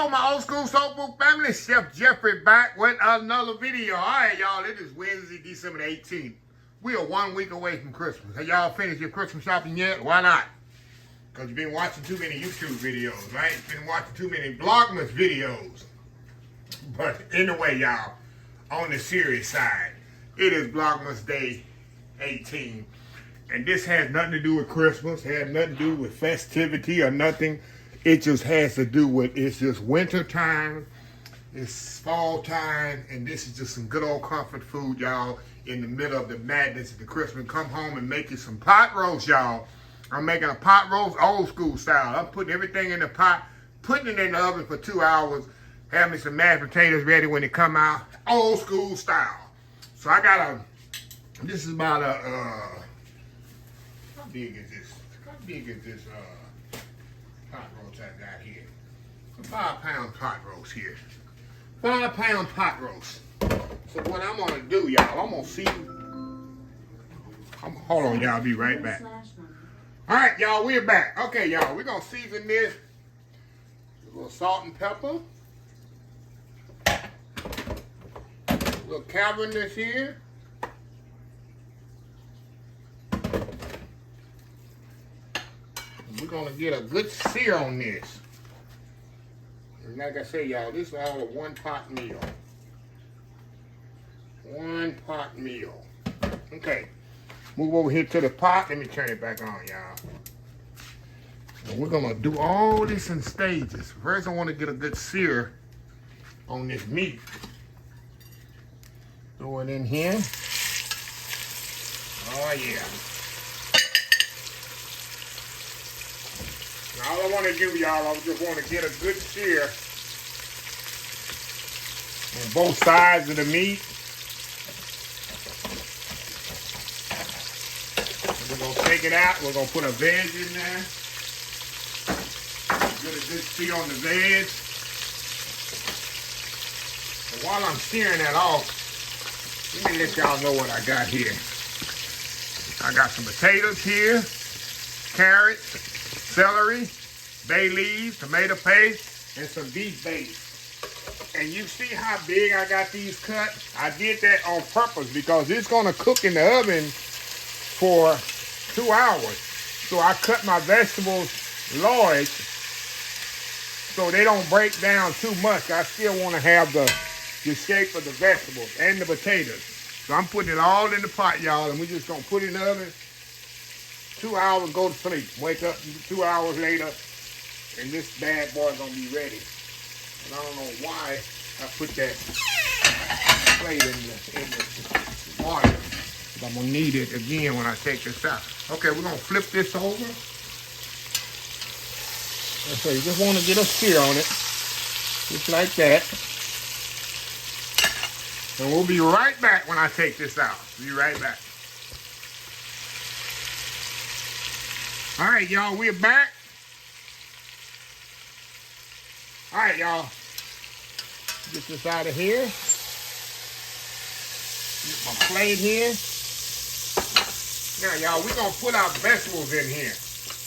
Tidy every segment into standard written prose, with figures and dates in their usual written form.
Hello, my old school soul food family. Chef Jeffrey back with another video. All right, y'all. It is Wednesday, December the 18th. We are 1 week away from Christmas. Have y'all finished your Christmas shopping yet? Why not? Because you've been watching too many YouTube videos, right? You've been watching too many Vlogmas videos. But anyway, y'all, on the serious side, it is Vlogmas Day 18. And this has nothing to do with Christmas. It has nothing to do with festivity or nothing. It just has to do with, it's just winter time, it's fall time, and this is just some good old comfort food, y'all, in the middle of the madness of the Christmas. Come home and make you some pot roast, y'all. I'm making a pot roast old school style. I'm putting everything in the pot, putting it in the oven for 2 hours, have me some mashed potatoes ready when they come out, old school style. So I got this is about how big is this? How big is this, pot roast I got here? A 5-pound pot roast here. 5-pound pot roast. So what I'm gonna do, y'all, I'm gonna see. Hold on, y'all, I'll be right back. All right, y'all, we're back. Okay, y'all, we're gonna season this with a little salt and pepper. A little Cabernet here. We're gonna get a good sear on this. And like I say, y'all, this is all a one-pot meal. One-pot meal. Okay, move over here to the pot. Let me turn it back on, y'all. And we're gonna do all this in stages. First, I want to get a good sear on this meat. Throw it in here. Oh yeah. All I want to do, y'all, I just want to get a good sear on both sides of the meat. And we're going to take it out. We're going to put a veg in there. Get a good sear on the veg. And while I'm searing that off, let me let y'all know what I got here. I got some potatoes here, carrots, celery, bay leaves, tomato paste, and some beef base. And you see how big I got these cut? I did that on purpose because it's gonna cook in the oven for 2 hours. So I cut my vegetables large so they don't break down too much. I still wanna have the shape of the vegetables and the potatoes. So I'm putting it all in the pot, y'all, and we're just gonna put it in the oven. 2 hours, go to sleep. Wake up 2 hours later, and this bad boy gonna be ready. And I don't know why I put that plate in the water. But I'm gonna need it again when I take this out. Okay, we're gonna flip this over. So you just wanna get a sear on it, just like that. And we'll be right back when I take this out. Be right back. All right, y'all, we're back. All right, y'all. Get this out of here. Get my plate here. Now, y'all, we're going to put our vegetables in here.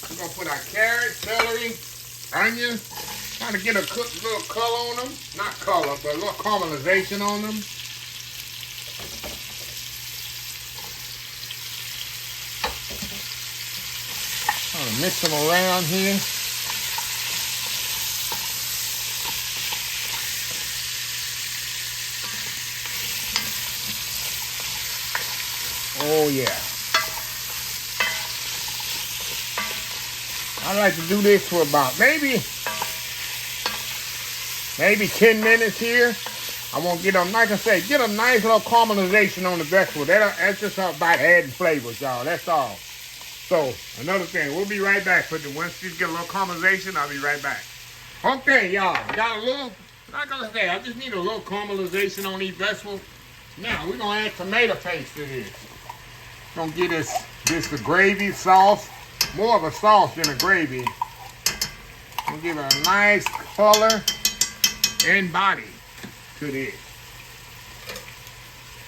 We're going to put our carrots, celery, onions. Trying to get a little color on them. Not color, but a little caramelization on them. Mix them around here. Oh yeah. I like to do this for about maybe 10 minutes here. I want to get them, like I say, get a nice little caramelization on the vegetable. That's just about adding flavors, y'all. That's all. So, another thing, we'll be right back. Once you get a little caramelization, I'll be right back. Okay, y'all, got a little, like I say, I just need a little caramelization on these vegetables. Now, we're going to add tomato paste to this. Going to get this the gravy sauce, more of a sauce than a gravy. Going to give it a nice color and body to this.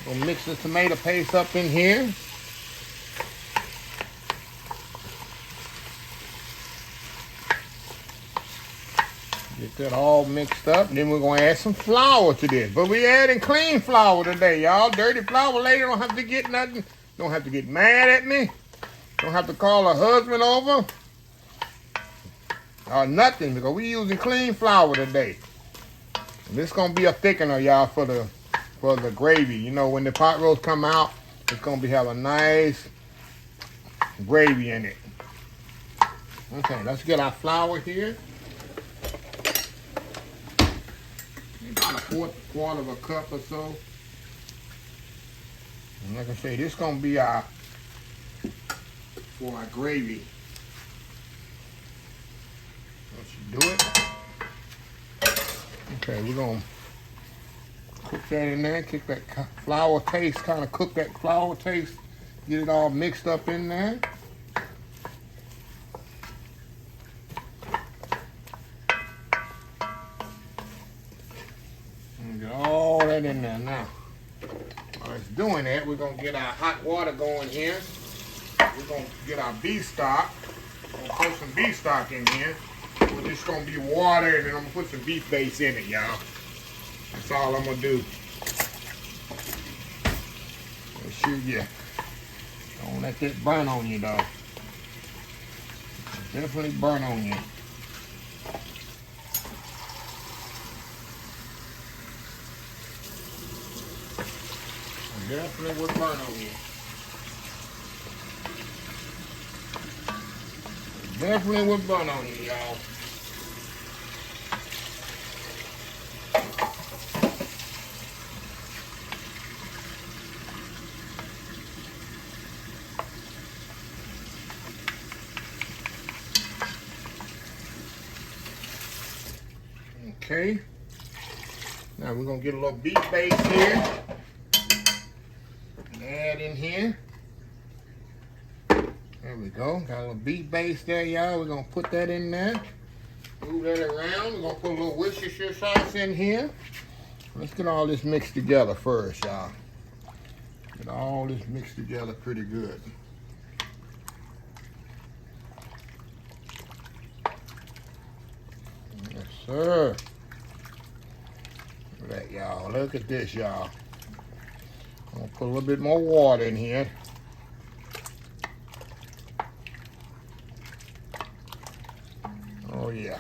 Going to mix the tomato paste up in here. Get that all mixed up. Then we're going to add some flour to this. But we adding clean flour today, y'all. Dirty flour lady don't have to get nothing. Don't have to get mad at me. Don't have to call her husband over. Or nothing, because we using clean flour today. And this going to be a thickener, y'all, for the gravy. You know, when the pot roast come out, it's going to have a nice gravy in it. Okay, let's get our flour here. About a quarter of a cup or so. And like I say, this is going to be for our gravy. Once you do it. Okay, we're going to cook that in there. Kick that flour taste, kind of cook that flour taste. Get it all mixed up in there. Get all that in there now. While it's doing that, we're going to get our hot water going here. We're going to get our beef stock. We're going to put some beef stock in here. We're just going to be water, and then I'm going to put some beef base in it, y'all. That's all I'm going to do. Make sure you don't let that burn on you, though. Definitely burn on you. Definitely would burn on you. Definitely would burn on you, y'all. Okay. Now we're going to get a little beef base here. Add in here. There we go. Got a little beef base there, y'all. We're going to put that in there. Move that around. We're going to put a little Worcestershire sauce in here. Let's get all this mixed together first, y'all. Get all this mixed together pretty good. Yes, sir. Look at that, y'all. Look at this, y'all. I'm going to put a little bit more water in here. Oh, yeah.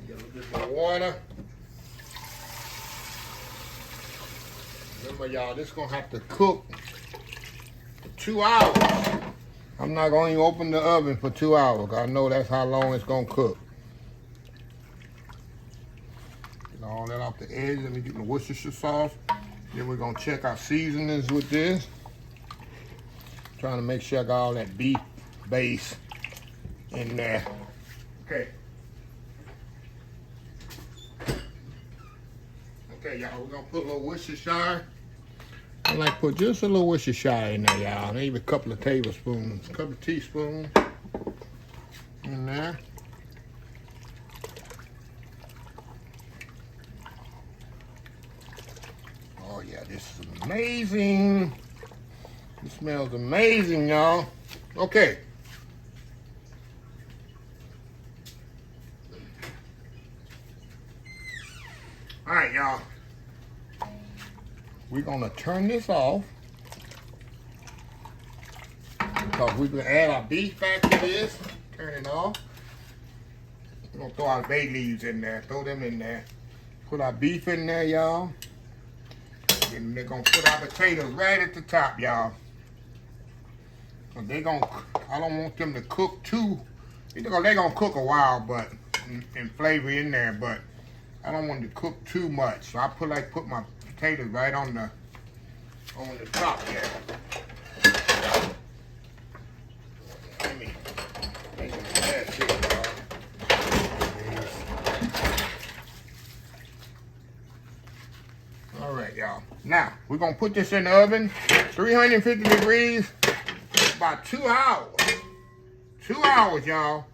Get a little bit more water. Remember, y'all, this is going to have to cook for 2 hours. I'm not going to even open the oven for 2 hours. I know that's how long it's going to cook. Get all that off the edge. Let me get the Worcestershire sauce. Then we're going to check our seasonings with this. Trying to make sure I got all that beef base in there. Okay. Okay, y'all, we're going to put a little Worcestershire. I like to put just a little Worcestershire in there, y'all. Maybe a couple of tablespoons, a couple of teaspoons in there. Oh yeah, this is amazing. It smells amazing, y'all. Okay. All right, y'all. We're gonna turn this off because we're gonna add our beef back to this. Turn it off. We're gonna throw our bay leaves in there. Throw them in there. Put our beef in there, y'all. And they're gonna put our potatoes right at the top, y'all. So I don't want them to cook too. They're gonna cook a while, but and flavor in there, but I don't want them to cook too much. So I put my potatoes right on the top there. Let me make them that shit, y'all. All right, y'all. Now, we're going to put this in the oven, 350 degrees, about 2 hours. 2 hours, y'all.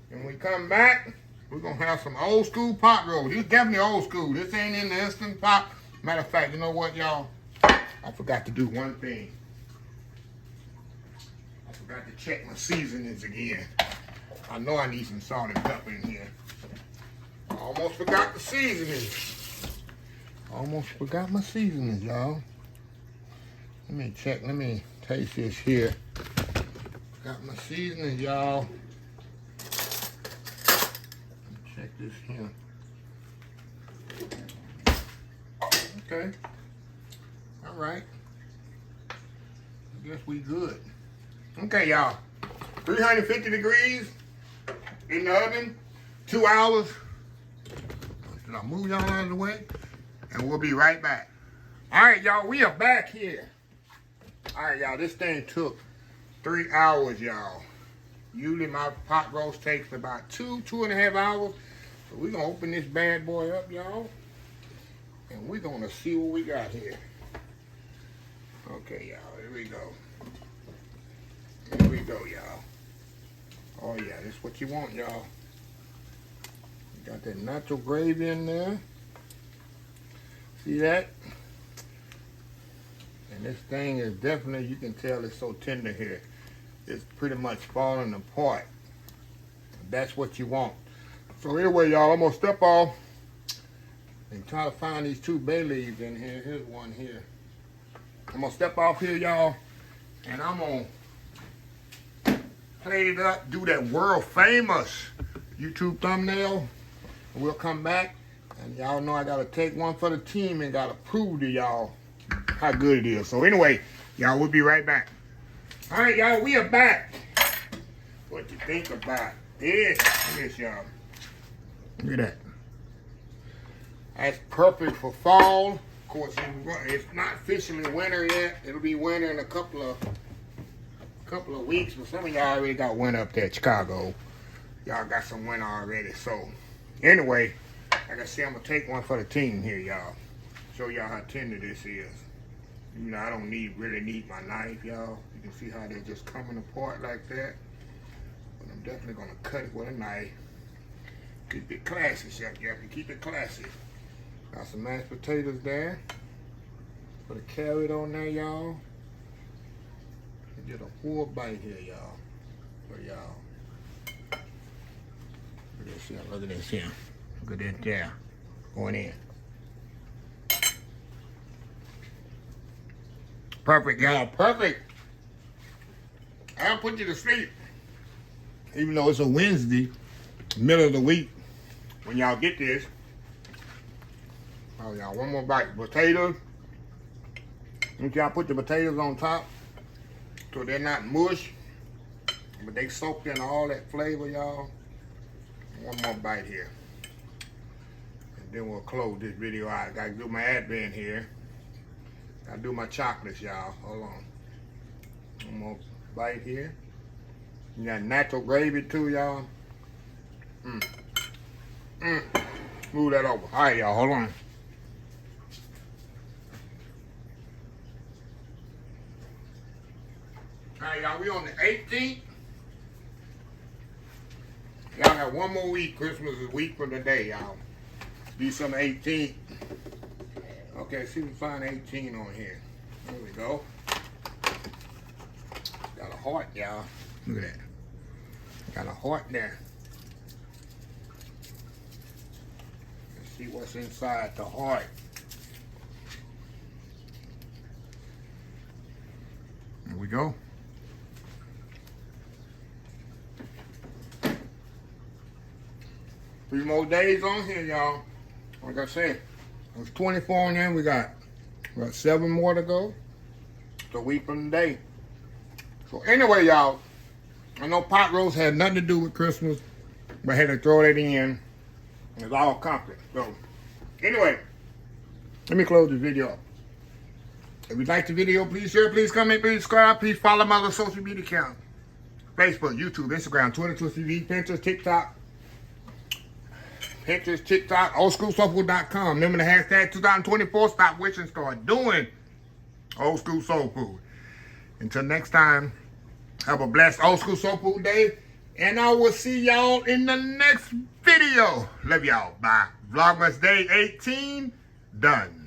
And when we come back, we're going to have some old school pot roast. This is definitely old school. This ain't in the Instant Pot. Matter of fact, you know what, y'all? I forgot to do one thing. I forgot to check my seasonings again. I know I need some salt and pepper in here. Almost forgot the seasoning. Almost forgot my seasonings, y'all. Let me check. Let me taste this here. Got my seasonings, y'all. Check this here. Okay. All right. I guess we good. Okay, y'all. 350 degrees in the oven. 2 hours. I'll move y'all out of the way, and we'll be right back. All right, y'all. We are back here. All right, y'all. This thing took 3 hours, y'all. Usually my pot roast takes about 2.5 hours. So we're going to open this bad boy up, y'all. And we're going to see what we got here. Okay, y'all. Here we go. Here we go, y'all. Oh, yeah. This is what you want, y'all. You got that natural gravy in there. See that? And this thing is definitely, you can tell it's so tender here. It's pretty much falling apart. That's what you want. So anyway, y'all, I'm going to step off and try to find these 2 bay leaves in here. Here's one here. I'm going to step off here, y'all, and I'm going to plate it up, do that world famous YouTube thumbnail, and we'll come back. And y'all know I got to take one for the team and got to prove to y'all how good it is. So anyway, y'all, we'll be right back. All right, y'all, we are back. What you think about this? Look at this, y'all. Look at that. That's perfect for fall. Of course, it's not officially winter yet. It'll be winter in a couple of weeks. But some of y'all already got winter up there in Chicago. Y'all got some winter already. So, anyway, like I said, I'm going to take one for the team here, y'all. Show y'all how tender this is. You know, I don't really need my knife, y'all. You can see how they're just coming apart like that. But I'm definitely going to cut it with a knife. Keep it classy, Chef Jeffrey. Keep it classy. Got some mashed potatoes there. Put a carrot on there, y'all. And get a full bite here, y'all. For y'all. Look at this here. Look at this here. Look at that there. Going in. Perfect, y'all. Perfect. I'll put you to sleep. Even though it's a Wednesday, middle of the week, when y'all get this. Oh, y'all, one more bite. Potatoes. Make y'all put the potatoes on top so they're not mush, but they soaked in all that flavor, y'all. One more bite here. And then we'll close this video out. I gotta do my advent here. Gotta do my chocolates, y'all. Hold on. One more bite here. You got natural gravy too, y'all. Move that over. All right, y'all. Hold on. All right, y'all. We on the 18th. Y'all got one more week. Christmas is a week from today, y'all. December 18th. Okay, see if we find 18 on here. There we go. Got a heart, y'all. Look at that. Got a heart there. Let's see what's inside the heart. There we go. Three more days on here, y'all. Like I said, it was 24 on there. We got 7 more to go. It's a week from today. So anyway, y'all, I know pot roast had nothing to do with Christmas, but I had to throw that in. It's all comfort. So anyway, let me close this video up. If you like the video, please share, please comment, please subscribe, please follow my other social media accounts. Facebook, YouTube, Instagram, Twitter, TV, Pinterest, TikTok. Pinterest, TikTok, oldschoolsoulfood.com. Remember the hashtag 2024. Stop wishing, start doing old school soul food. Until next time, have a blessed old school soul food day. And I will see y'all in the next video. Love y'all. Bye. Vlogmas Day 18 done.